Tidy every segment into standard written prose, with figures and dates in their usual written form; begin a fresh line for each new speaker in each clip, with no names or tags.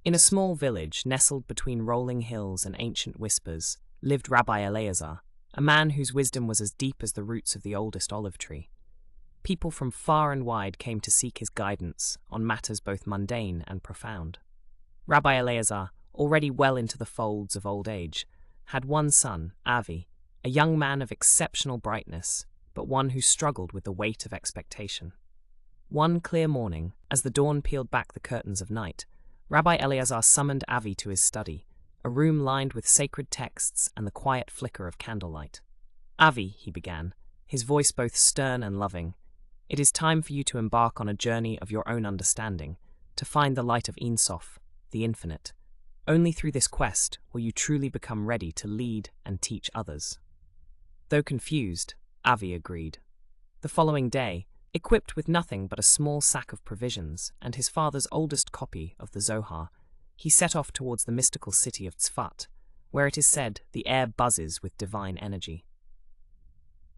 In a small village nestled between rolling hills and ancient whispers lived Rabbi Eleazar, a man whose wisdom was as deep as the roots of the oldest olive tree. People from far and wide came to seek his guidance on matters both mundane and profound. Rabbi Eleazar, already well into the folds of old age, had one son, Avi, a young man of exceptional brightness, but one who struggled with the weight of expectation. One clear morning, as the dawn peeled back the curtains of night, Rabbi Eleazar summoned Avi to his study, a room lined with sacred texts and the quiet flicker of candlelight. "Avi," he began, his voice both stern and loving, "it is time for you to embark on a journey of your own understanding, to find the light of Ein Sof, the infinite. Only through this quest will you truly become ready to lead and teach others." Though confused, Avi agreed. The following day, equipped with nothing but a small sack of provisions and his father's oldest copy of the Zohar, he set off towards the mystical city of Tzfat, where it is said the air buzzes with divine energy.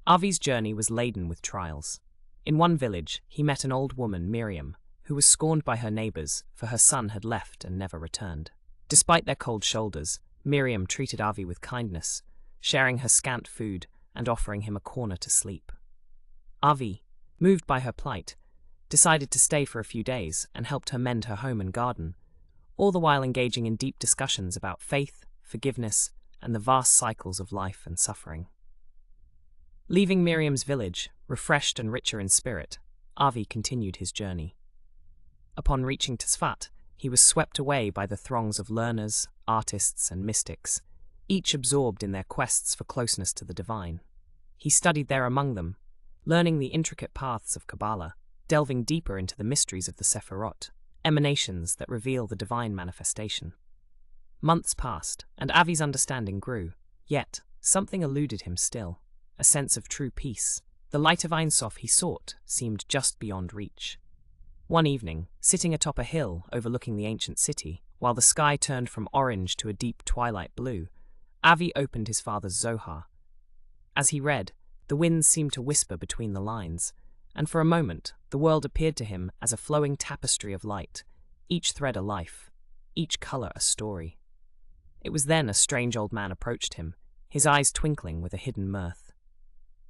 Avi's journey was laden with trials. In one village, he met an old woman, Miriam, who was scorned by her neighbors for her son had left and never returned. Despite their cold shoulders, Miriam treated Avi with kindness, sharing her scant food and offering him a corner to sleep. Avi, moved by her plight, decided to stay for a few days and helped her mend her home and garden, all the while engaging in deep discussions about faith, forgiveness, and the vast cycles of life and suffering. Leaving Miriam's village, refreshed and richer in spirit, Avi continued his journey. Upon reaching Tzfat, he was swept away by the throngs of learners, artists, and mystics, each absorbed in their quests for closeness to the divine. He studied there among them, learning the intricate paths of Kabbalah, delving deeper into the mysteries of the Sephirot, emanations that reveal the divine manifestation. Months passed, and Avi's understanding grew, yet something eluded him still, a sense of true peace. The light of Ein Sof he sought seemed just beyond reach. One evening, sitting atop a hill overlooking the ancient city, while the sky turned from orange to a deep twilight blue, Avi opened his father's Zohar. As he read, the winds seemed to whisper between the lines, and for a moment the world appeared to him as a flowing tapestry of light, each thread a life, each color a story. It was then a strange old man approached him, his eyes twinkling with a hidden mirth.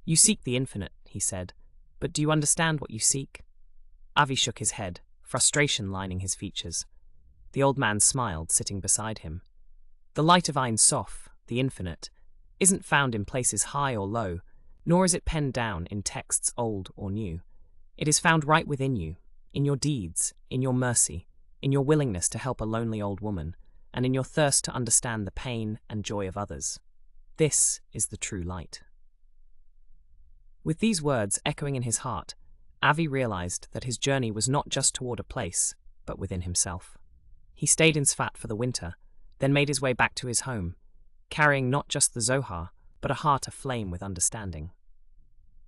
"You seek the infinite," he said, "but do you understand what you seek?" Avi shook his head, frustration lining his features. The old man smiled, sitting beside him. "The light of Ein Sof, the infinite, isn't found in places high or low, nor is it penned down in texts old or new. It is found right within you, in your deeds, in your mercy, in your willingness to help a lonely old woman, and in your thirst to understand the pain and joy of others. This is the true light." With these words echoing in his heart, Avi realized that his journey was not just toward a place, but within himself. He stayed in Tzfat for the winter, then made his way back to his home, carrying not just the Zohar, but a heart aflame with understanding.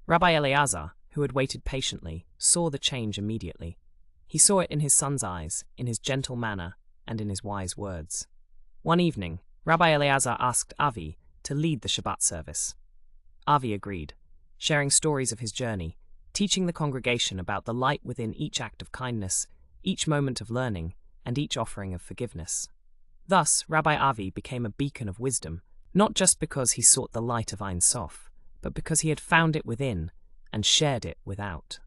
Rabbi Eleazar, who had waited patiently, saw the change immediately. He saw it in his son's eyes, in his gentle manner, and in his wise words. One evening, Rabbi Eleazar asked Avi to lead the Shabbat service. Avi agreed, sharing stories of his journey, teaching the congregation about the light within each act of kindness, each moment of learning, and each offering of forgiveness. Thus, Rabbi Avi became a beacon of wisdom, not just because he sought the light of Ein Sof, but because he had found it within and shared it without.